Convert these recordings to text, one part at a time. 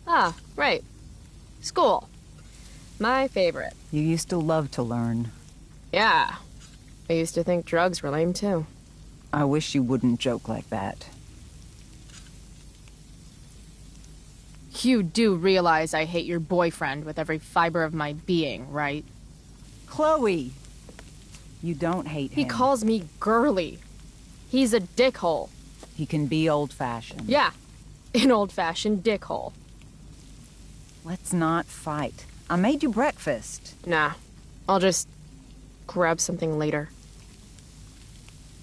Ah, right. School. My favorite. You used to love to learn. Yeah. I used to think drugs were lame, too. I wish you wouldn't joke like that. You do realize I hate your boyfriend with every fiber of my being, right? Chloe! You don't hate him. He calls me girly. He's a dickhole. He can be old-fashioned. Yeah, an old-fashioned dickhole. Let's not fight. I made you breakfast. Nah, I'll just grab something later.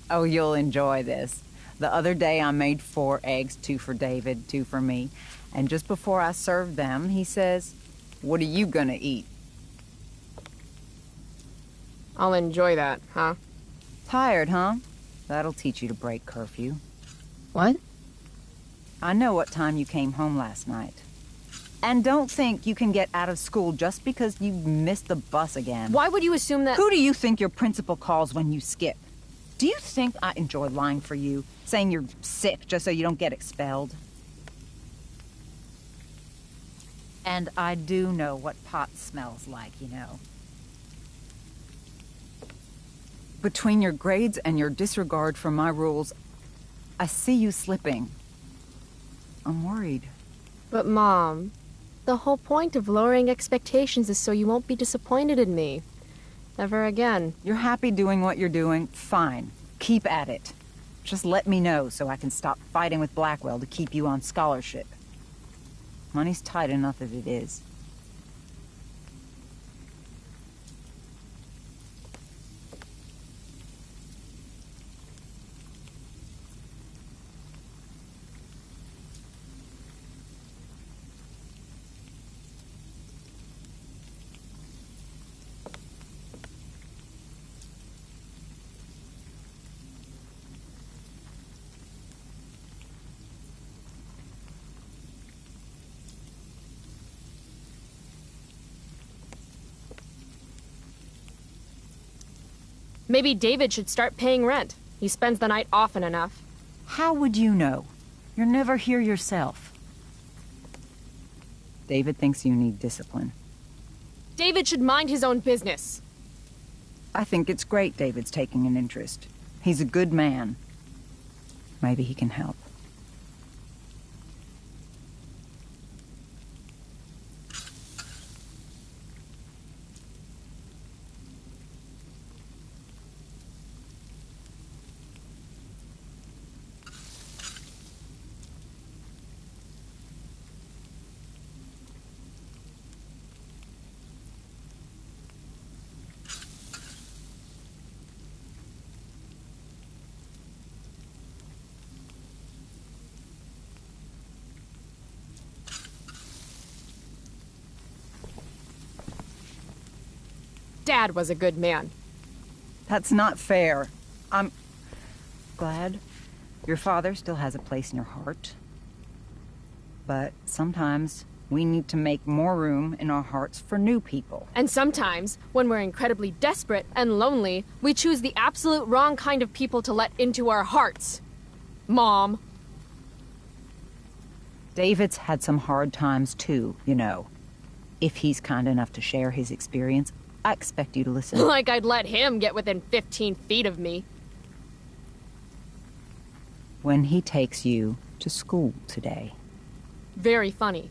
Oh, you'll enjoy this. The other day I made 4 eggs, 2 for David, 2 for me. And just before I served them, he says, "What are you gonna eat?" I'll enjoy that, huh? Tired, huh? That'll teach you to break curfew. What? I know what time you came home last night. And don't think you can get out of school just because you missed the bus again. Why would you assume that— Who do you think your principal calls when you skip? Do you think I enjoy lying for you, saying you're sick just so you don't get expelled? And I do know what pot smells like, you know. Between your grades and your disregard for my rules, I see you slipping. I'm worried. But Mom, the whole point of lowering expectations is so you won't be disappointed in me. Ever again. You're happy doing what you're doing? Fine. Keep at it. Just let me know so I can stop fighting with Blackwell to keep you on scholarship. Money's tight enough as it is. Maybe David should start paying rent. He spends the night often enough. How would you know? You're never here yourself. David thinks you need discipline. David should mind his own business. I think it's great David's taking an interest. He's a good man. Maybe he can help. Dad was a good man. That's not fair. I'm glad your father still has a place in your heart. But sometimes we need to make more room in our hearts for new people. And sometimes, when we're incredibly desperate and lonely, we choose the absolute wrong kind of people to let into our hearts. Mom. David's had some hard times too, you know. If he's kind enough to share his experience, I expect you to listen. Like I'd let him get within 15 feet of me. When he takes you to school today. Very funny.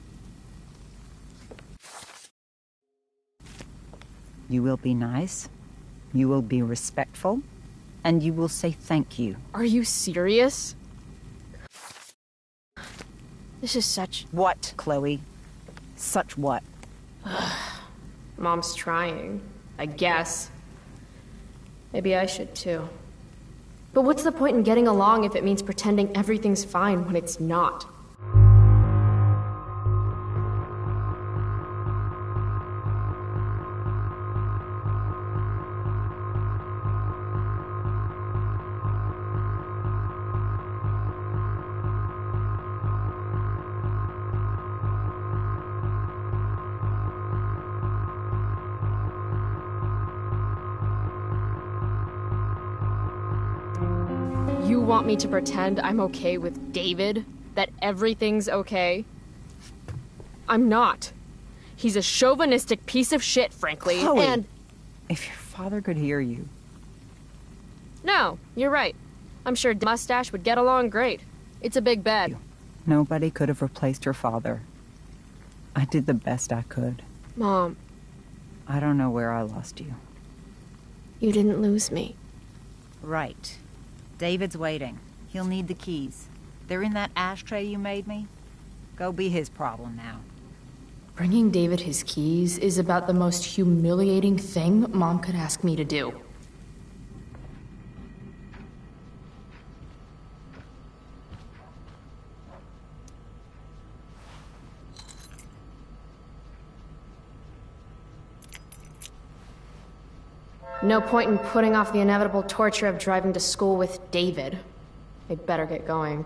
You will be nice, you will be respectful, and you will say thank you. Are you serious? This is such— What, Chloe? Such what? Mom's trying, I guess. Maybe I should too. But what's the point in getting along if it means pretending everything's fine when it's not? You want me to pretend I'm okay with David? That everything's okay? I'm not. He's a chauvinistic piece of shit, frankly, Chloe, and... if your father could hear you. No, you're right. I'm sure Mustache would get along great. It's a big bed. Nobody could have replaced your father. I did the best I could. Mom. I don't know where I lost you. You didn't lose me. Right. David's waiting. He'll need the keys. They're in that ashtray you made me. Go be his problem now. Bringing David his keys is about the most humiliating thing Mom could ask me to do. No point in putting off the inevitable torture of driving to school with David. I'd better get going.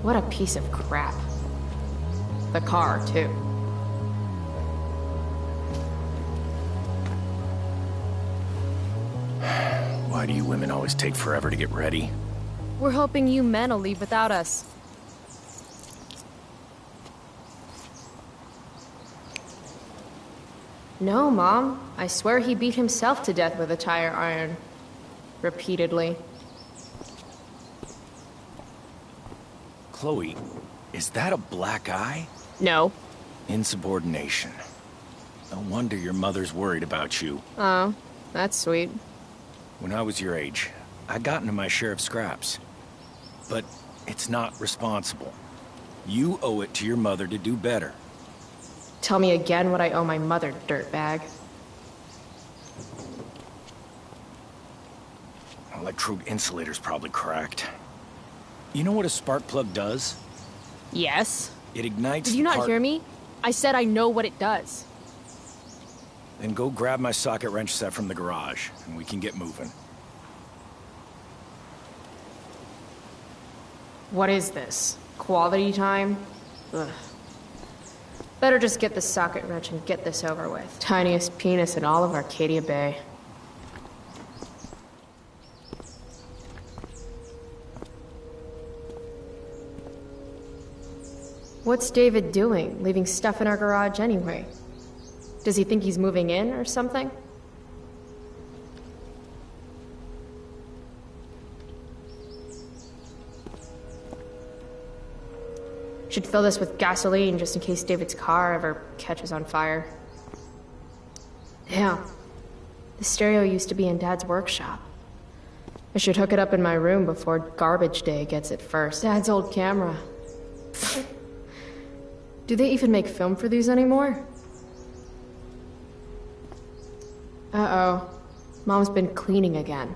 What a piece of crap. The car, too. Why do you women always take forever to get ready? We're hoping you men will leave without us. No, Mom. I swear he beat himself to death with a tire iron. Repeatedly. Chloe, is that a black eye? No. Insubordination. No wonder your mother's worried about you. Oh, that's sweet. When I was your age, I got into my share of scraps. But it's not responsible. You owe it to your mother to do better. Tell me again what I owe my mother, dirtbag. Electrode insulator's probably cracked. You know what a spark plug does? Yes. It ignites. Did you not hear me? I said I know what it does. Then go grab my socket wrench set from the garage, and we can get moving. What is this? Quality time? Ugh. Better just get the socket wrench and get this over with. Tiniest penis in all of Arcadia Bay. What's David doing, leaving stuff in our garage anyway? Does he think he's moving in or something? Should fill this with gasoline just in case David's car ever catches on fire. Damn. The stereo used to be in Dad's workshop. I should hook it up in my room before garbage day gets it first. Dad's old camera. Do they even make film for these anymore? Uh-oh. Mom's been cleaning again.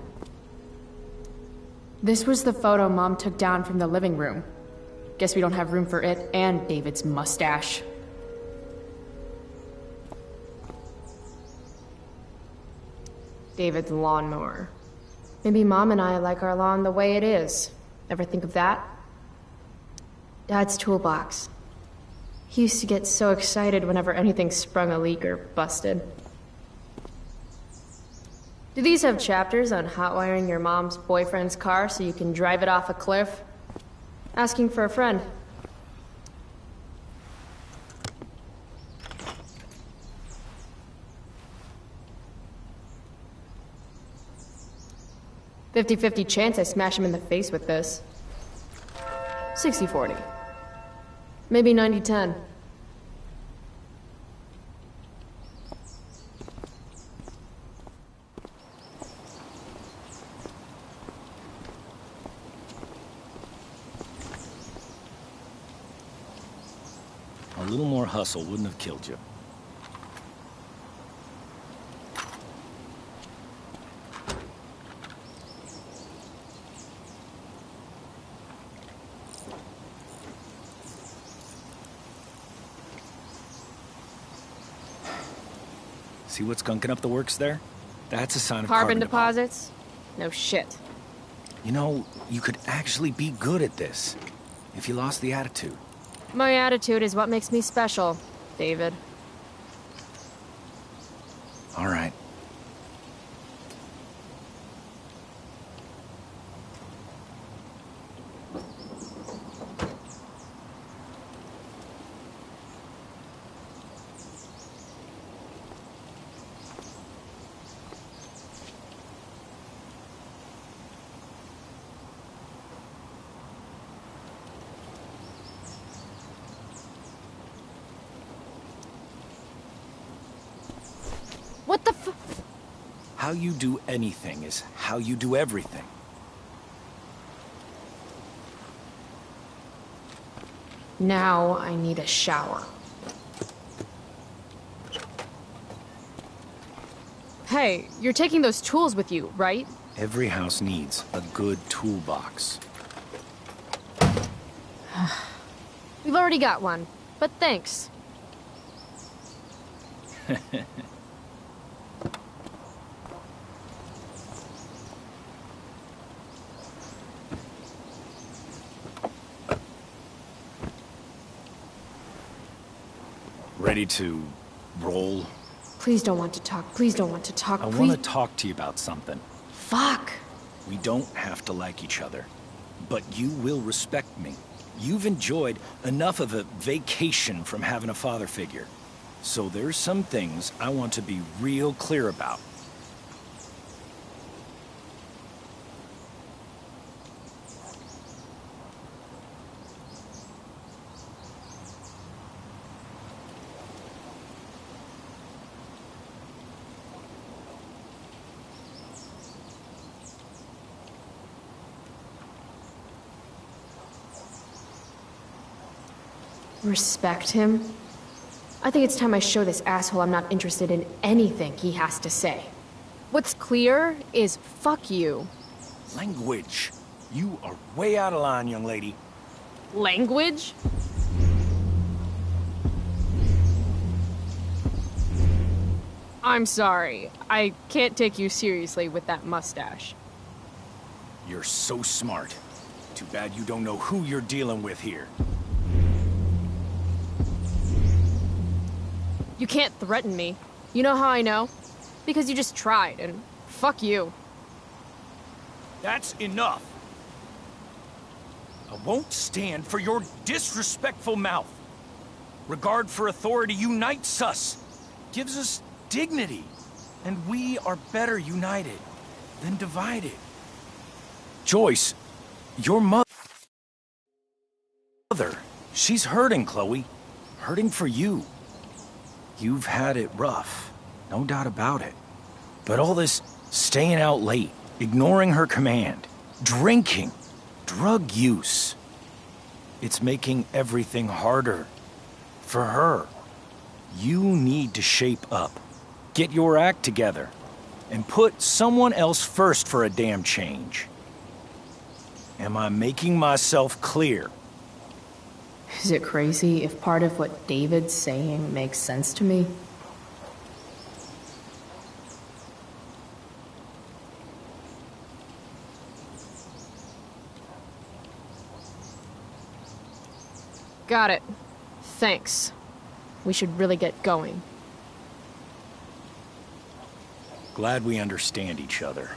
This was the photo Mom took down from the living room. Guess we don't have room for it and David's mustache. David's lawnmower. Maybe Mom and I like our lawn the way it is. Ever think of that? Dad's toolbox. He used to get so excited whenever anything sprung a leak or busted. Do these have chapters on hotwiring your mom's boyfriend's car so you can drive it off a cliff? Asking for a friend. "50-50 chance I smash him in the face with this. 60-40. Maybe 90-10. A little more hustle wouldn't have killed you. See what's gunking up the works there? That's a sign of Carbon deposits? No shit. You know, you could actually be good at this if you lost the attitude. My attitude is what makes me special, David. All right. What the How you do anything is how you do everything. Now I need a shower. Hey, you're taking those tools with you, right? Every house needs a good toolbox. We've already got one, but thanks. Ready to roll? Please don't want to talk. Please don't want to talk. I Please. want to talk to you about something. Fuck. We don't have to like each other, but you will respect me. You've enjoyed enough of a vacation from having a father figure. So there's some things I want to be real clear about. Respect him? I think it's time I show this asshole I'm not interested in anything he has to say. What's clear is fuck you. Language. You are way out of line, young lady. Language? I'm sorry. I can't take you seriously with that mustache. You're so smart. Too bad you don't know who you're dealing with here. You can't threaten me. You know how I know? Because you just tried, and fuck you. That's enough. I won't stand for your disrespectful mouth. Regard for authority unites us, gives us dignity, and we are better united than divided. Joyce, your mother, she's hurting, Chloe. Hurting for you. You've had it rough, no doubt about it. But all this staying out late, ignoring her command, drinking, drug use, it's making everything harder for her. You need to shape up, get your act together, and put someone else first for a damn change. Am I making myself clear? Is it crazy if part of what David's saying makes sense to me? Got it. Thanks. We should really get going. Glad we understand each other.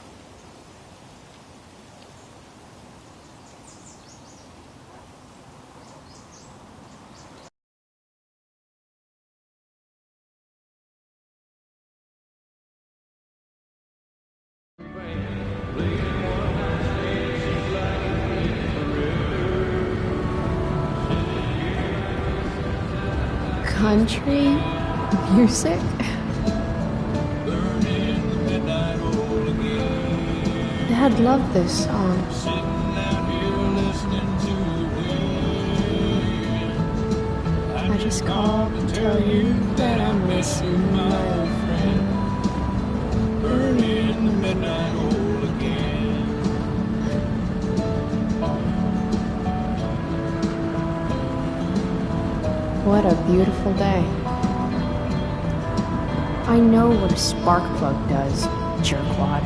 Country music? Dad loved this song. I just called to tell you that I miss you, my old friend. Burning the midnight oil again. What a beautiful day. I know what a spark plug does, jerkwad.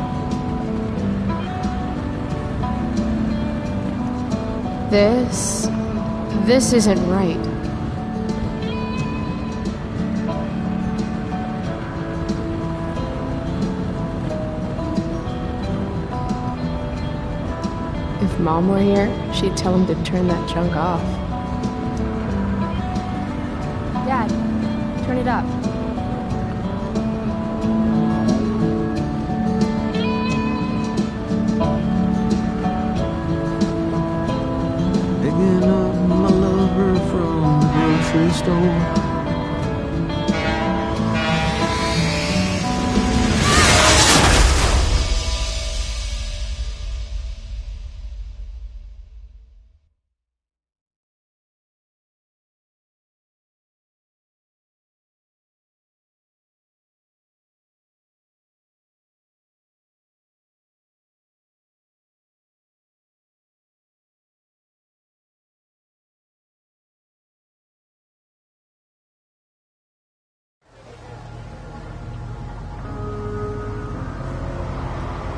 This isn't right. If Mom were here, she'd tell him to turn that junk off. Dad, turn it up. Picking up my lover from the grocery store.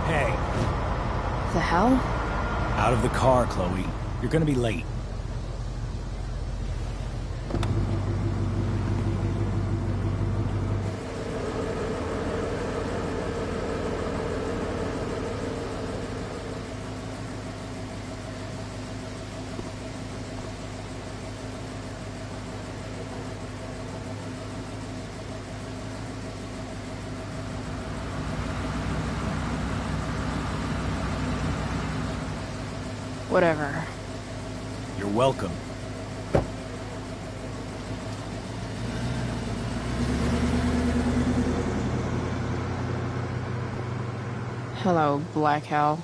Hey, The hell? out of the car, Chloe. You're gonna be late. Whatever. You're welcome. Hello, Black Hell.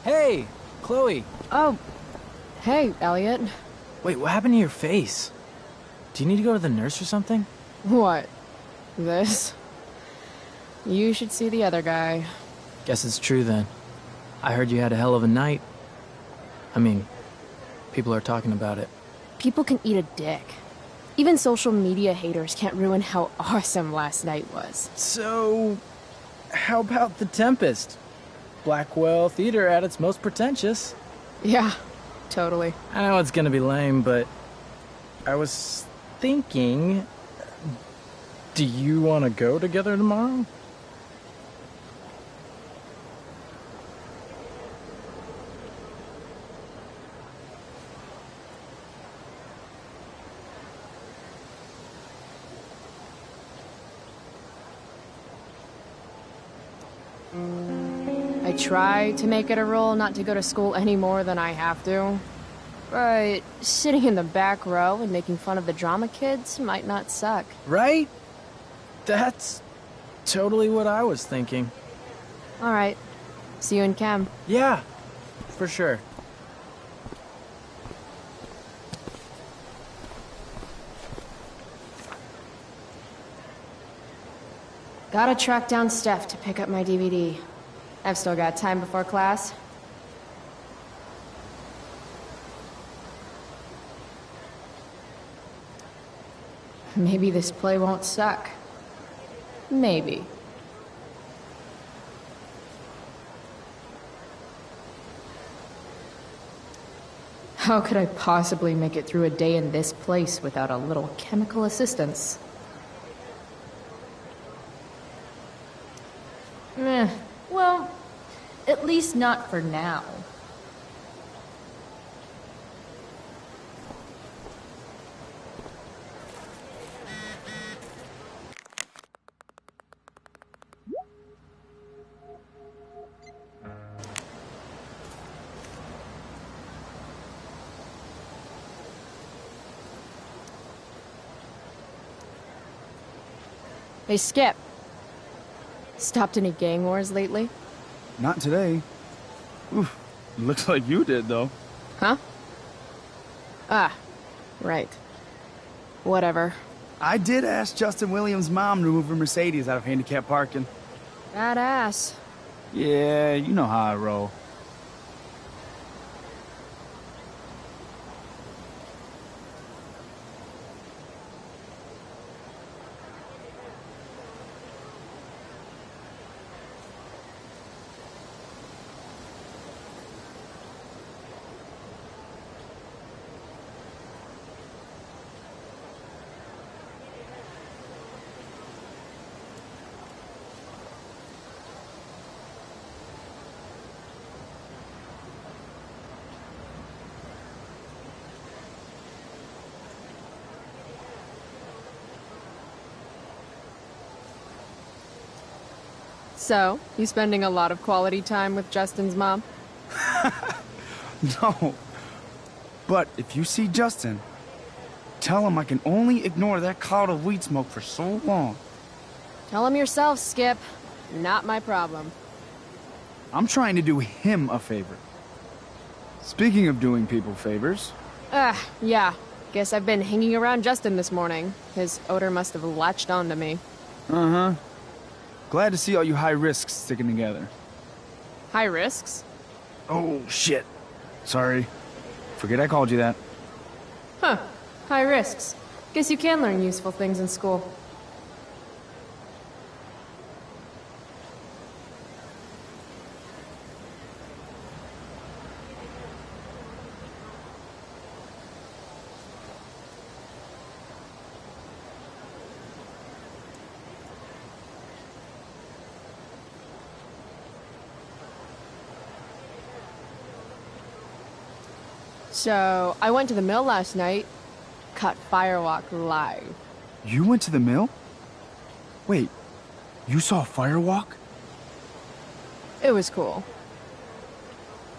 Hey, Chloe. Oh, hey, Elliot. Wait, what happened to your face? Do you need to go to the nurse or something? What? This? You should see the other guy. Guess it's true then. I heard you had a hell of a night. I mean, people are talking about it. People can eat a dick. Even social media haters can't ruin how awesome last night was. So, how about The Tempest? Blackwell Theater at its most pretentious. Yeah, totally. I know it's gonna be lame, but I was thinking, do you want to go together tomorrow? I try to make it a rule not to go to school any more than I have to. But sitting in the back row and making fun of the drama kids might not suck. Right? That's totally what I was thinking. Alright. See you in chem. Yeah, for sure. Gotta track down Steph to pick up my DVD. I've still got time before class. Maybe this play won't suck. Maybe. How could I possibly make it through a day in this place without a little chemical assistance? Meh. Well, at least not for now. Hey, Skip. Stopped any gang wars lately? Not today. Oof, looks like you did, though. Huh? Ah, right. Whatever. I did ask Justin Williams' mom to move her Mercedes out of handicap parking. Badass. Yeah, you know how I roll. So, you spending a lot of quality time with Justin's mom? No. But if you see Justin, tell him I can only ignore that cloud of weed smoke for so long. Tell him yourself, Skip. Not my problem. I'm trying to do him a favor. Speaking of doing people favors... Yeah. Guess I've been hanging around Justin this morning. His odor must have latched onto me. Uh-huh. Glad to see all you high risks sticking together. High risks? Oh, shit. Sorry. Forget I called you that. Huh. High risks. Guess you can learn useful things in school. So, I went to the mill last night. Caught Firewalk live. You went to the mill? Wait, you saw Firewalk? It was cool.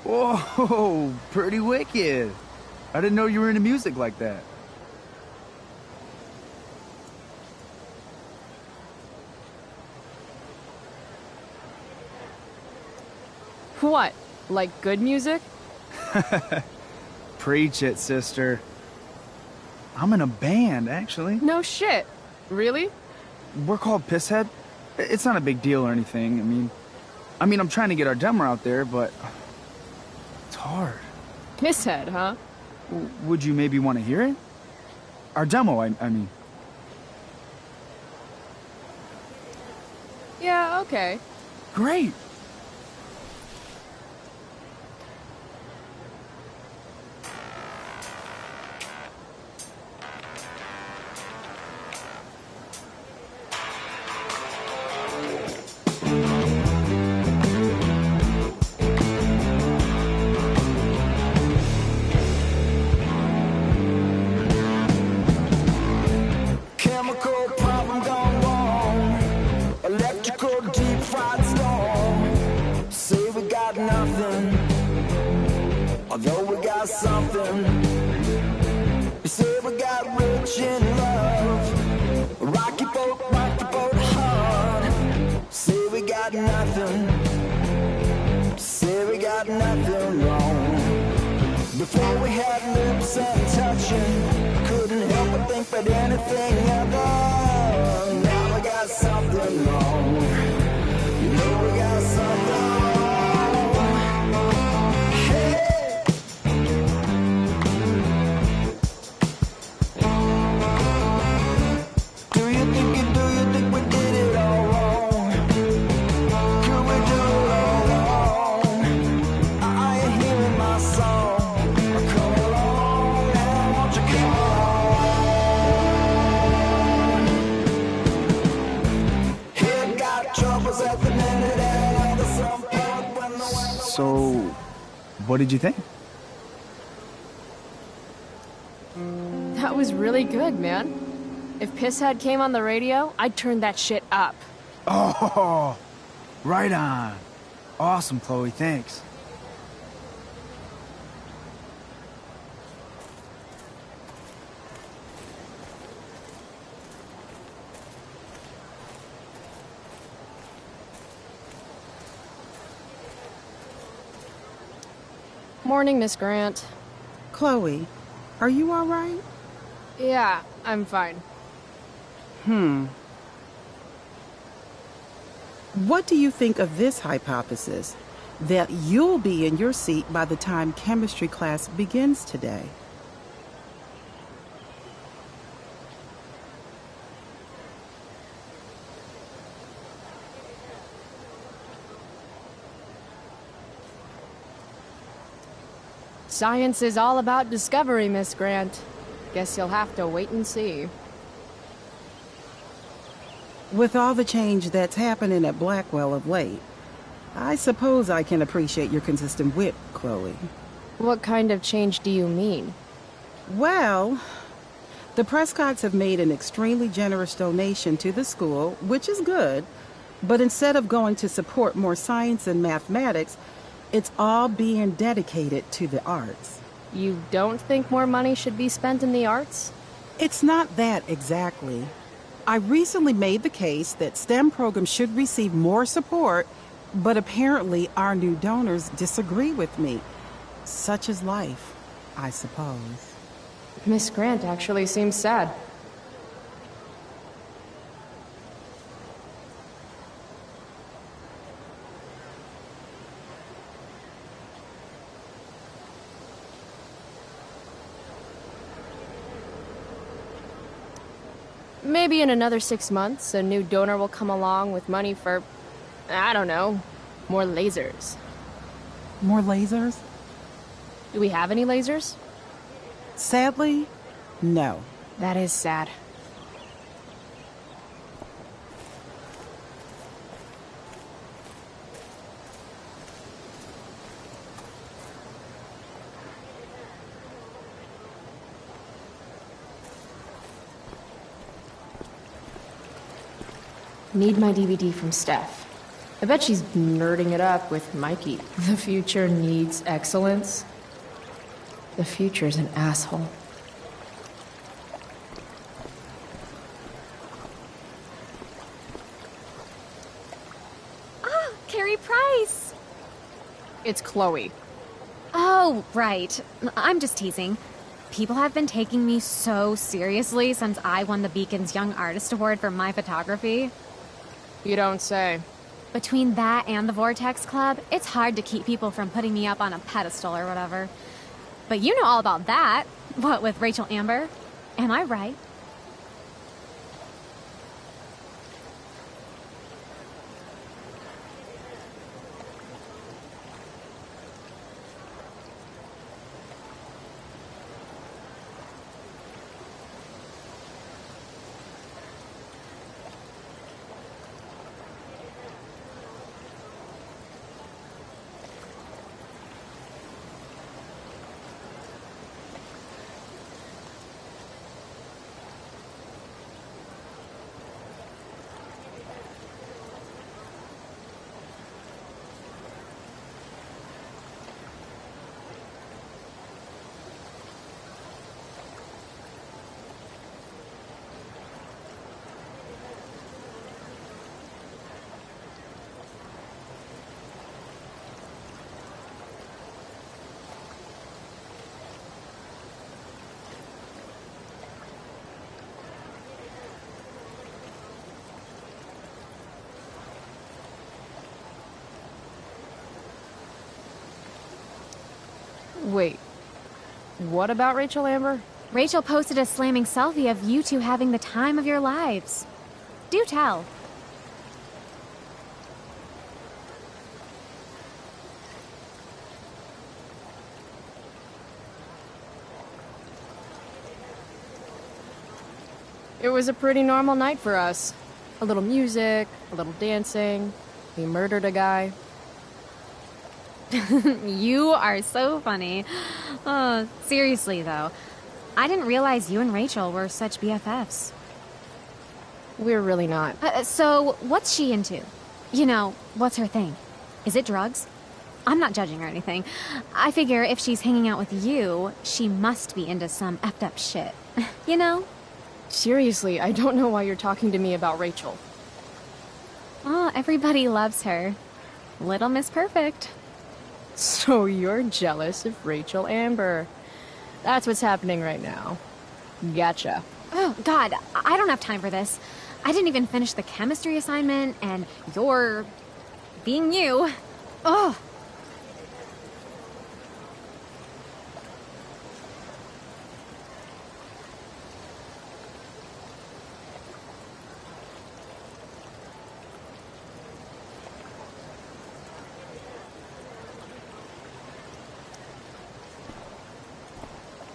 Whoa, pretty wicked. I didn't know you were into music like that. What? Like good music? Preach it, sister. I'm in a band, actually. No shit. Really? We're called Pisshead. It's not a big deal or anything. I mean, I'm trying to get our demo out there, but it's hard. Pisshead, huh? Would you maybe want to hear it? Our demo, I mean. Yeah, okay. Great. Chemical problem gone wrong. Electrical deep fried storm. Say we got nothing, although we got something. Say we got rich in love. Rocky boat hard. Say we got nothing. Say we got nothing wrong. Before we had lips and touching, couldn't help but think about anything other. Now we got something wrong. You know we got something wrong. Hey. Do you think we did it all wrong? Could we do it all wrong? Are you hearing my song? Come along now, won't you come along? Head got troubles at the minute and at some point when the weather. So, what did you think? That was really good, man. If Pisshead came on the radio, I'd turn that shit up. Oh, right on. Awesome, Chloe, thanks. Morning, Miss Grant. Chloe, are you all right? Yeah, I'm fine. What do you think of this hypothesis? That you'll be in your seat by the time chemistry class begins today. Science is all about discovery, Miss Grant. Guess you'll have to wait and see. With all the change that's happening at Blackwell of late, I suppose I can appreciate your consistent wit, Chloe. What kind of change do you mean? Well, the Prescotts have made an extremely generous donation to the school, which is good, but instead of going to support more science and mathematics, it's all being dedicated to the arts. You don't think more money should be spent in the arts? It's not that exactly. I recently made the case that STEM programs should receive more support, but apparently our new donors disagree with me. Such is life, I suppose. Miss Grant actually seems sad. Maybe in another 6 months, a new donor will come along with money for, I don't know, more lasers. More lasers? Do we have any lasers? Sadly, no. That is sad. Need my DVD from Steph. I bet she's nerding it up with Mikey. The future needs excellence. The future's an asshole. Ah, Carrie Price! It's Chloe. Oh, right. I'm just teasing. People have been taking me so seriously since I won the Beacon's Young Artist Award for my photography. You don't say. Between that and the Vortex Club, it's hard to keep people from putting me up on a pedestal or whatever. But you know all about that. What with Rachel Amber? Am I right? Wait, what about Rachel Amber? Rachel posted a slamming selfie of you two having the time of your lives. Do tell. It was a pretty normal night for us. A little music, a little dancing. We murdered a guy. You are so funny. Oh, seriously, though. I didn't realize you and Rachel were such BFFs. We're really not. So, what's she into? You know, what's her thing? Is it drugs? I'm not judging or anything. I figure if she's hanging out with you, she must be into some effed up shit. You know? Seriously, I don't know why you're talking to me about Rachel. Oh, everybody loves her. Little Miss Perfect. So you're jealous of Rachel Amber. That's what's happening right now. Gotcha. Oh, God, I don't have time for this. I didn't even finish the chemistry assignment, and you're being you. Ugh.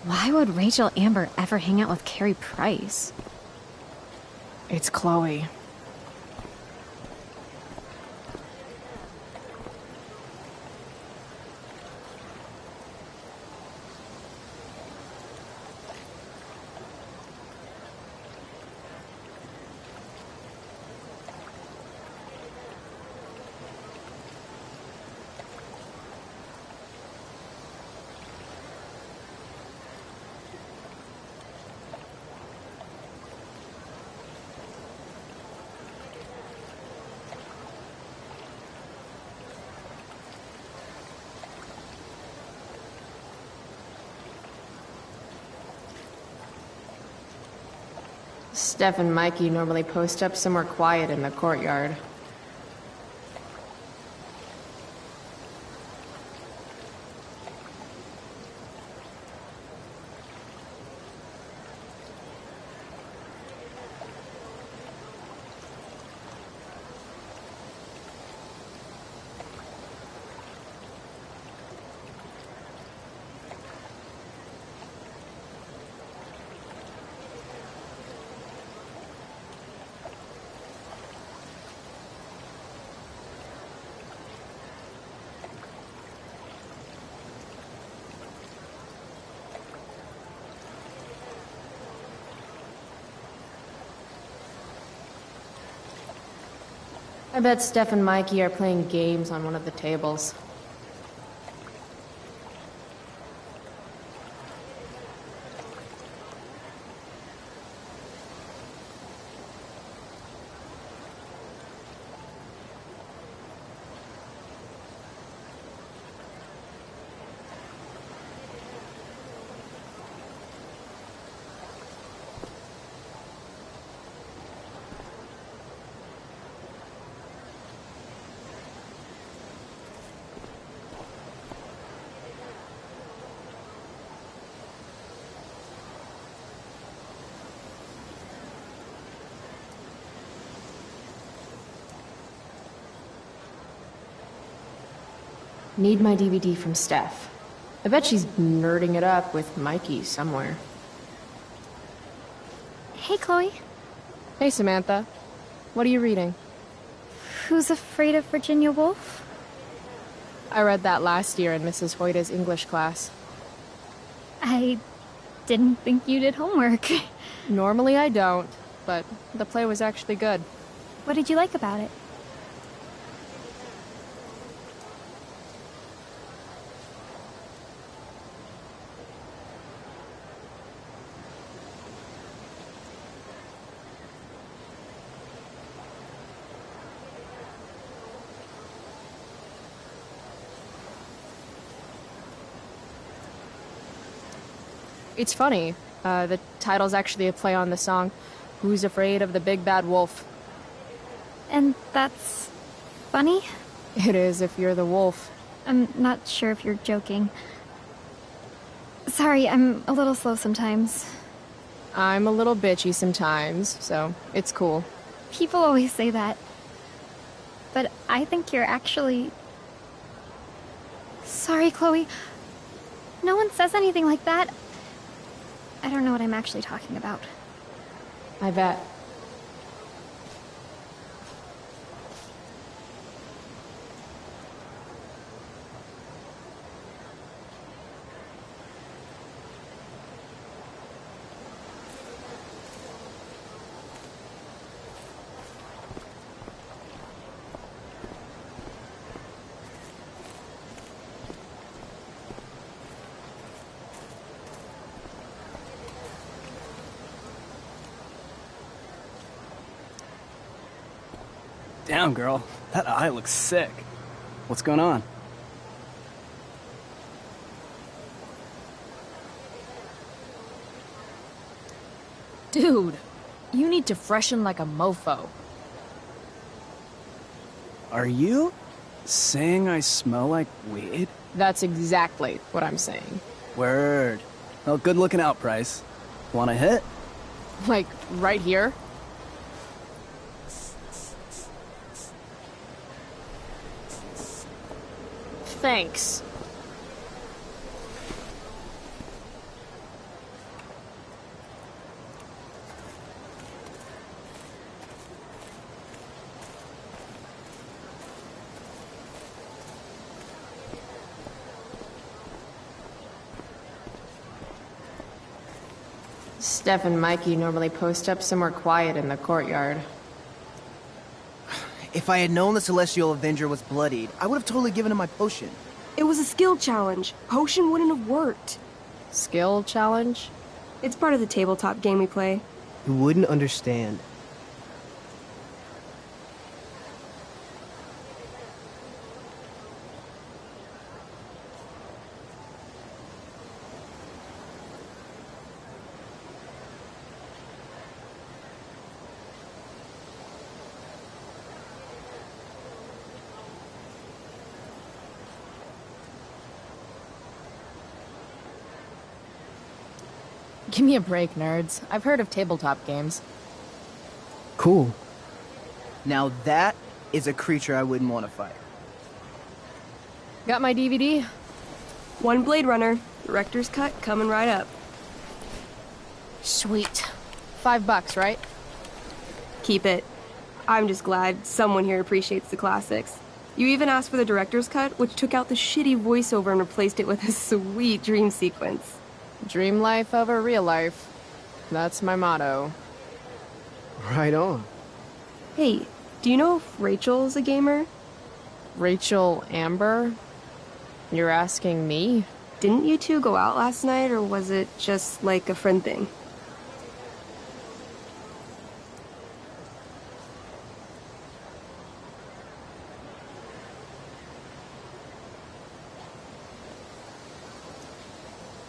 Why would Rachel Amber ever hang out with Carrie Price? It's Chloe. Steph and Mikey normally post up somewhere quiet in the courtyard. I bet Steph and Mikey are playing games on one of the tables. Need my DVD from Steph. I bet she's nerding it up with Mikey somewhere. Hey, Chloe. Hey, Samantha. What are you reading? Who's Afraid of Virginia Woolf? I read that last year in Mrs. Hoyta's English class. I didn't think you did homework. Normally I don't, but the play was actually good. What did you like about it? It's funny. The title's actually a play on the song, Who's Afraid of the Big Bad Wolf? And that's funny? It is if you're the wolf. I'm not sure if you're joking. Sorry, I'm a little slow sometimes. I'm a little bitchy sometimes, so it's cool. People always say that. But I think you're actually... Sorry, Chloe. No one says anything like that. I don't know what I'm actually talking about. I bet. Damn, girl. That eye looks sick. What's going on? Dude, you need to freshen like a mofo. Are you saying I smell like weed? That's exactly what I'm saying. Word. Well, good looking out, Price. Want a hit? Like, right here? Thanks. Steph and Mikey normally post up somewhere quiet in the courtyard. If I had known the Celestial Avenger was bloodied, I would have totally given him my potion. It was a skill challenge. Potion wouldn't have worked. Skill challenge? It's part of the tabletop game we play. You wouldn't understand. Give me a break, nerds. I've heard of tabletop games. Cool. Now that is a creature I wouldn't want to fight. Got my DVD? One Blade Runner, director's cut coming right up. Sweet. $5, right? Keep it. I'm just glad someone here appreciates the classics. You even asked for the director's cut, which took out the shitty voiceover and replaced it with a sweet dream sequence. Dream life over real life. That's my motto. Right on. Hey, do you know if Rachel's a gamer? Rachel Amber? You're asking me? Didn't you two go out last night, or was it just like a friend thing?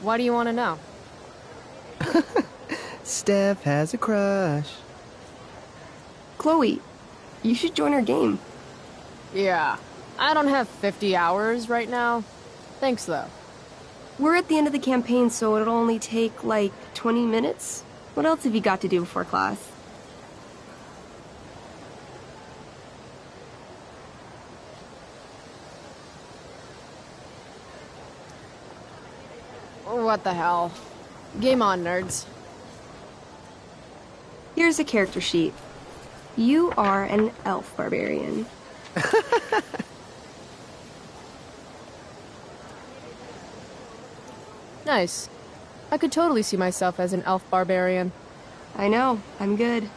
Why do you want to know? Steph has a crush. Chloe, you should join our game. Yeah. I don't have 50 hours right now. Thanks, though. We're at the end of the campaign, so it'll only take, like, 20 minutes. What else have you got to do before class? What the hell? Game on, nerds. Here's a character sheet. You are an elf barbarian. Nice. I could totally see myself as an elf barbarian. I know, I'm good.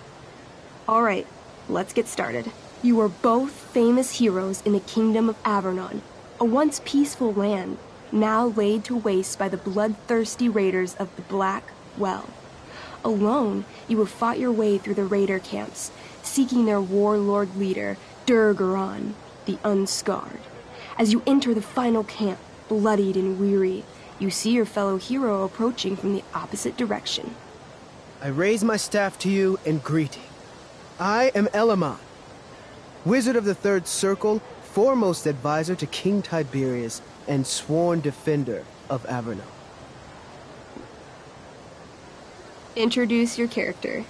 Alright, let's get started. You are both famous heroes in the Kingdom of Avernon, a once peaceful land, now laid to waste by the bloodthirsty raiders of the Black Well. Alone, you have fought your way through the raider camps, seeking their warlord leader, Durgaron, the Unscarred. As you enter the final camp, bloodied and weary, you see your fellow hero approaching from the opposite direction. I raise my staff to you in greeting. I am Elamon, Wizard of the Third Circle, foremost advisor to King Tiberius, and sworn defender of Averno. Introduce your character.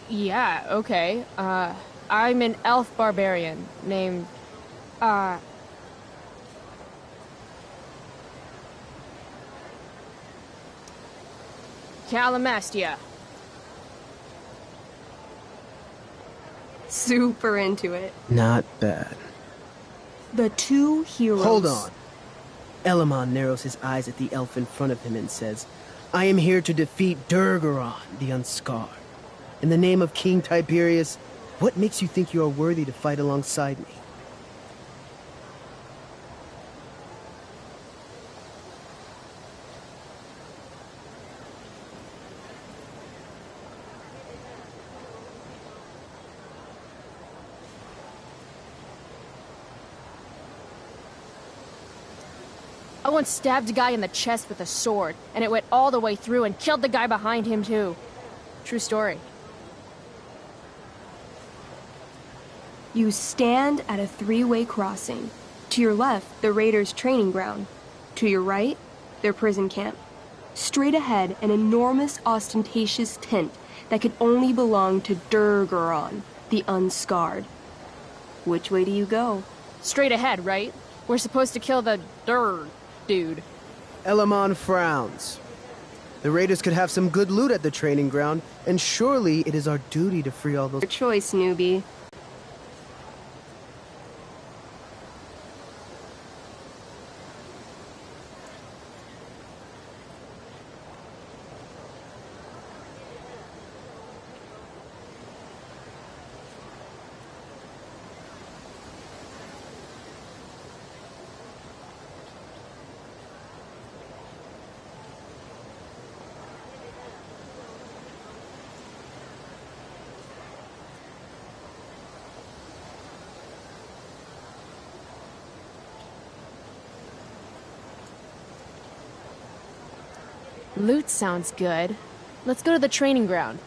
Yeah, okay. I'm an elf barbarian named, Calamastia. Super into it. Not bad. The two heroes. Hold on. Elamon narrows his eyes at the elf in front of him and says, I am here to defeat Durgaron, the Unscarred. In the name of King Tiberius, what makes you think you are worthy to fight alongside me? I once stabbed a guy in the chest with a sword, and it went all the way through and killed the guy behind him, too. True story. You stand at a three-way crossing. To your left, the Raiders' training ground. To your right, their prison camp. Straight ahead, an enormous, ostentatious tent that could only belong to Durgaron, the Unscarred. Which way do you go? Straight ahead, right? We're supposed to kill the dude. Elamon frowns. The Raiders could have some good loot at the training ground, and surely it is our duty to free all those— Your choice, newbie. Loot sounds good. Let's go to the training ground.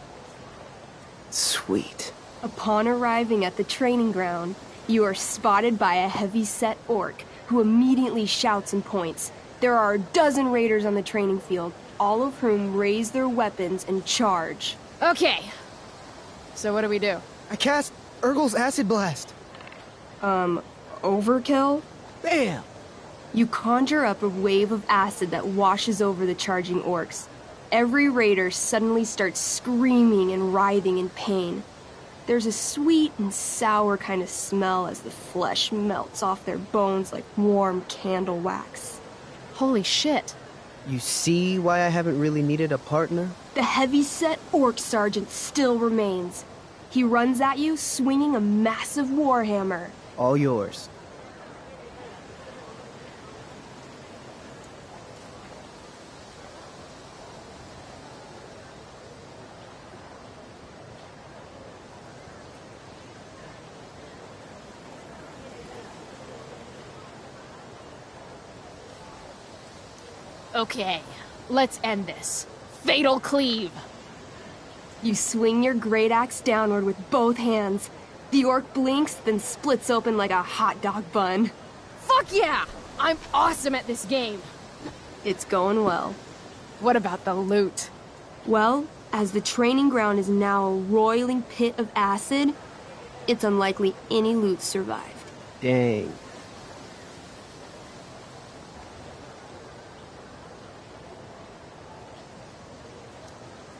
Sweet. Upon arriving at the training ground, you are spotted by a heavy-set orc who immediately shouts and points. There are a dozen raiders on the training field, all of whom raise their weapons and charge. Okay. So what do we do? I cast Urgel's Acid Blast. Overkill? Bam! You conjure up a wave of acid that washes over the charging orcs. Every raider suddenly starts screaming and writhing in pain. There's a sweet and sour kind of smell as the flesh melts off their bones like warm candle wax. Holy shit. You see why I haven't really needed a partner? The heavy-set orc sergeant still remains. He runs at you swinging a massive warhammer. All yours. Okay, let's end this. Fatal cleave! You swing your great axe downward with both hands. The orc blinks, then splits open like a hot dog bun. Fuck yeah! I'm awesome at this game! It's going well. What about the loot? Well, as the training ground is now a roiling pit of acid, it's unlikely any loot survived. Dang.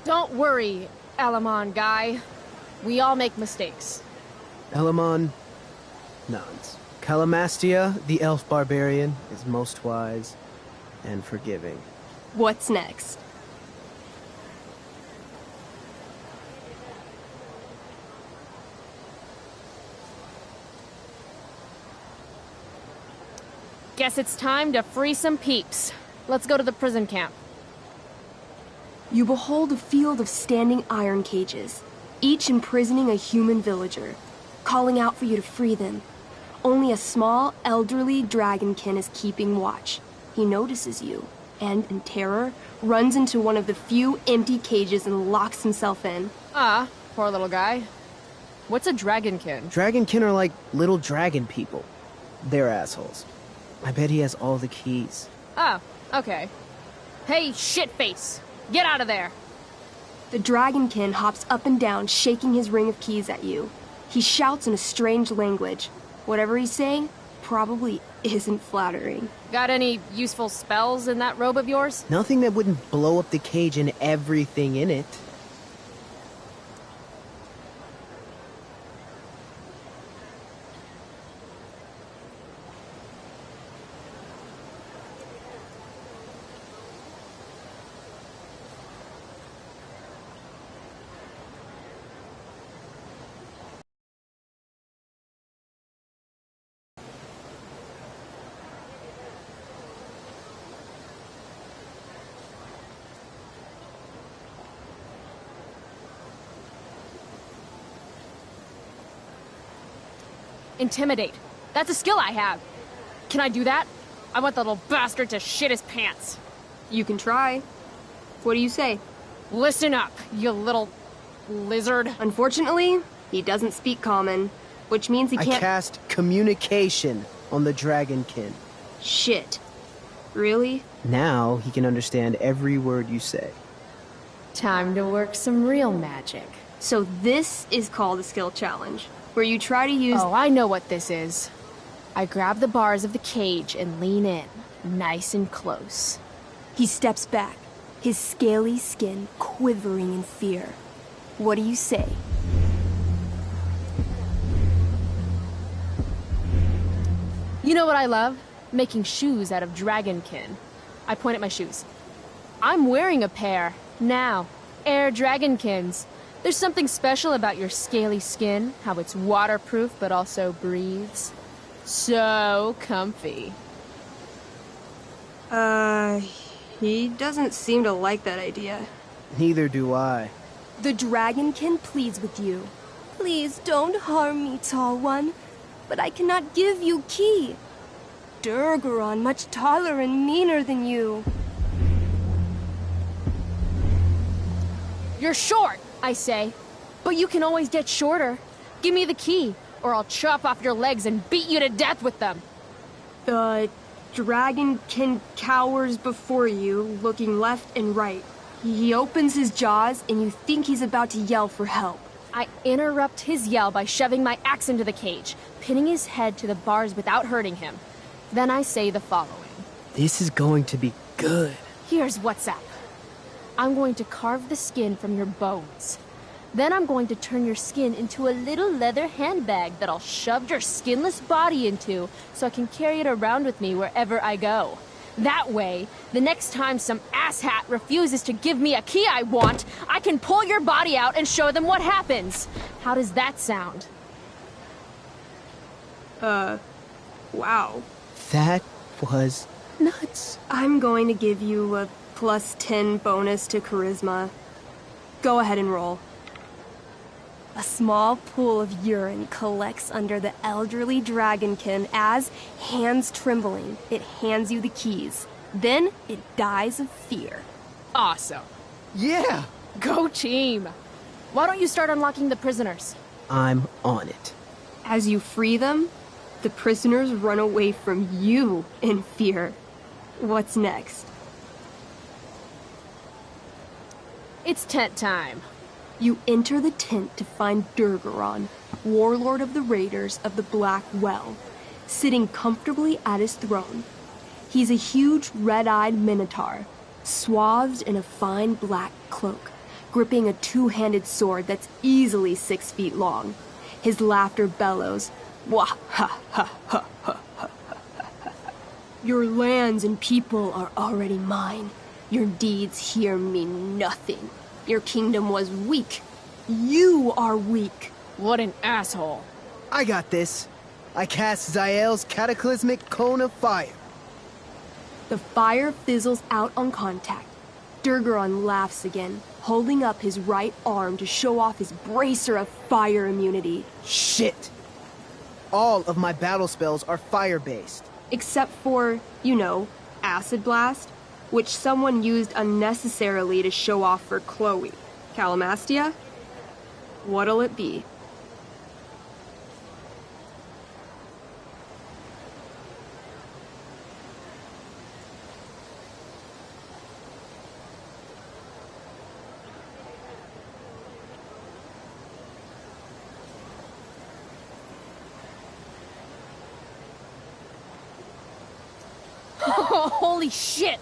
Don't worry, Elamon guy. We all make mistakes. Elamon nods. Calamastia, the elf barbarian, is most wise and forgiving. What's next? Guess it's time to free some peeps. Let's go to the prison camp. You behold a field of standing iron cages, each imprisoning a human villager, calling out for you to free them. Only a small, elderly dragonkin is keeping watch. He notices you, and, in terror, runs into one of the few empty cages and locks himself in. Ah, poor little guy. What's a dragonkin? Dragonkin are like little dragon people. They're assholes. I bet he has all the keys. Oh, okay. Hey, shitface! Get out of there! The dragonkin hops up and down, shaking his ring of keys at you. He shouts in a strange language. Whatever he's saying probably isn't flattering. Got any useful spells in that robe of yours? Nothing that wouldn't blow up the cage and everything in it. Intimidate. That's a skill I have. Can I do that? I want the little bastard to shit his pants. You can try. What do you say? Listen up, you little lizard? Unfortunately, he doesn't speak common, which means he can't— I cast communication on the dragonkin. Shit. Really? Now he can understand every word you say. Time to work some real magic. So this is called a skill challenge, where you try to use— Oh, I know what this is. I grab the bars of the cage and lean in, nice and close. He steps back, his scaly skin quivering in fear. What do you say? You know what I love? Making shoes out of dragonkin. I point at my shoes. I'm wearing a pair, now. Air dragonkins. There's something special about your scaly skin, how it's waterproof but also breathes. So comfy. He doesn't seem to like that idea. Neither do I. The dragonkin pleads with you. Please don't harm me, tall one. But I cannot give you key. Durgaron much taller and meaner than you. You're short, I say. But you can always get shorter. Give me the key, or I'll chop off your legs and beat you to death with them. The dragonkin cowers before you, looking left and right. He opens his jaws, and you think he's about to yell for help. I interrupt his yell by shoving my axe into the cage, pinning his head to the bars without hurting him. Then I say the following. This is going to be good. Here's what's up. I'm going to carve the skin from your bones. Then I'm going to turn your skin into a little leather handbag that I'll shove your skinless body into so I can carry it around with me wherever I go. That way, the next time some asshat refuses to give me a key I want, I can pull your body out and show them what happens. How does that sound? Wow. That was nuts. I'm going to give you a +10 bonus to charisma. Go ahead and roll. A small pool of urine collects under the elderly dragonkin as, hands trembling, it hands you the keys. Then it dies of fear. Awesome. Yeah! Go team! Why don't you start unlocking the prisoners? I'm on it. As you free them, the prisoners run away from you in fear. What's next? It's tent time. You enter the tent to find Durgaron, warlord of the Raiders of the Black Well, sitting comfortably at his throne. He's a huge red-eyed minotaur, swathed in a fine black cloak, gripping a two-handed sword that's easily 6 feet long. His laughter bellows, "Wah ha ha ha ha ha ha. Your lands and people are already mine. Your deeds here mean nothing. Your kingdom was weak. You are weak." What an asshole. I got this. I cast Zael's cataclysmic cone of fire. The fire fizzles out on contact. Durgaron laughs again, holding up his right arm to show off his bracer of fire immunity. Shit! All of my battle spells are fire-based. Except for, you know, Acid Blast, which someone used unnecessarily to show off for Chloe. Calamastia? What'll it be? Holy shit!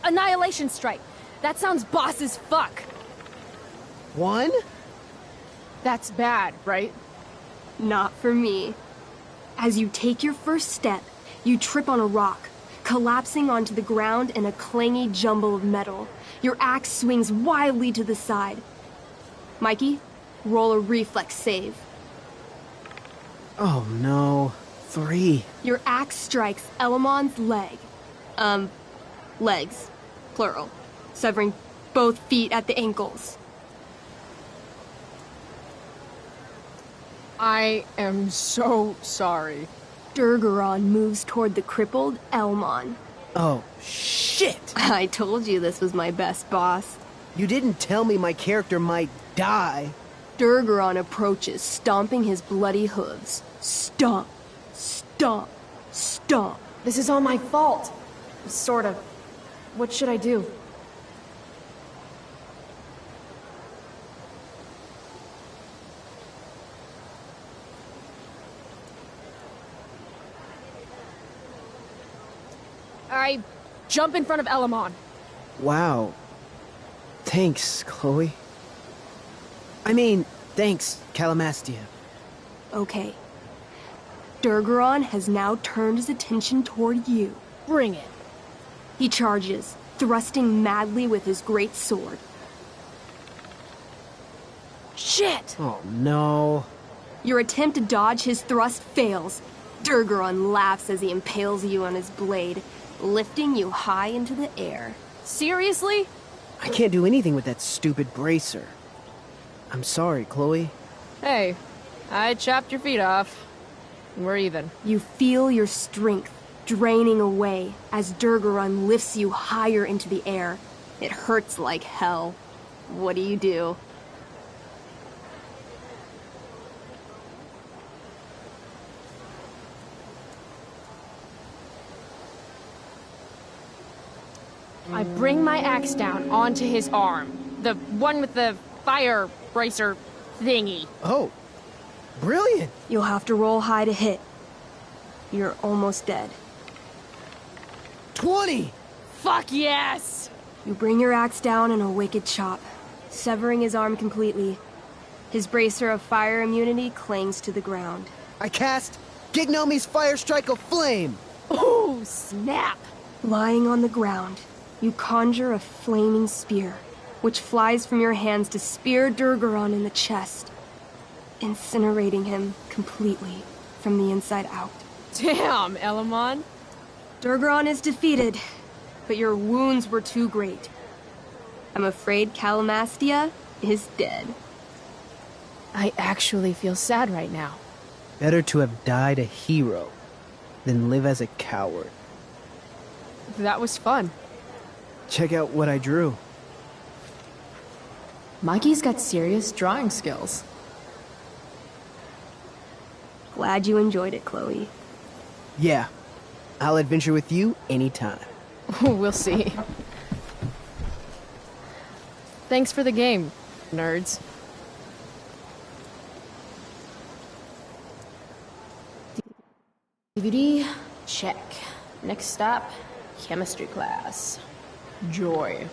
Annihilation Strike. That sounds boss as fuck. One? That's bad, right? Not for me. As you take your first step, you trip on a rock, collapsing onto the ground in a clangy jumble of metal. Your axe swings wildly to the side. Mikey, roll a reflex save. Oh no. 3. Your axe strikes Elamon's leg. Legs. Plural. Severing both feet at the ankles. I am so sorry. Durgaron moves toward the crippled Elmon. Oh, shit! I told you this was my best boss. You didn't tell me my character might die. Durgaron approaches, stomping his bloody hooves. Stomp, stomp, stomp. This is all my fault. Sort of. What should I do? I jump in front of Elamon. Wow. Thanks, Chloe. I mean, thanks, Calamastia. Okay. Durgaron has now turned his attention toward you. Bring it. He charges, thrusting madly with his great sword. Shit! Oh, no. Your attempt to dodge his thrust fails. Durgaron laughs as he impales you on his blade, lifting you high into the air. Seriously? I can't do anything with that stupid bracer. I'm sorry, Chloe. Hey, I chopped your feet off. We're even. You feel your strength draining away as Durgaron lifts you higher into the air. It hurts like hell. What do? I bring my axe down onto his arm. The one with the fire bracer thingy. Oh, brilliant. You'll have to roll high to hit. You're almost dead. 20! Fuck yes! You bring your axe down in a wicked chop, severing his arm completely. His bracer of fire immunity clings to the ground. I cast Gignomi's Fire Strike of Flame! Oh, snap! Lying on the ground, you conjure a flaming spear, which flies from your hands to spear Durgaron in the chest, incinerating him completely from the inside out. Damn, Elamon. Durgaron is defeated, but your wounds were too great. I'm afraid Calamastia is dead. I actually feel sad right now. Better to have died a hero than live as a coward. That was fun. Check out what I drew. Mikey's got serious drawing skills. Glad you enjoyed it, Chloe. Yeah, I'll adventure with you anytime. We'll see. Thanks for the game, nerds. DVD, check. Next stop, chemistry class. Joy.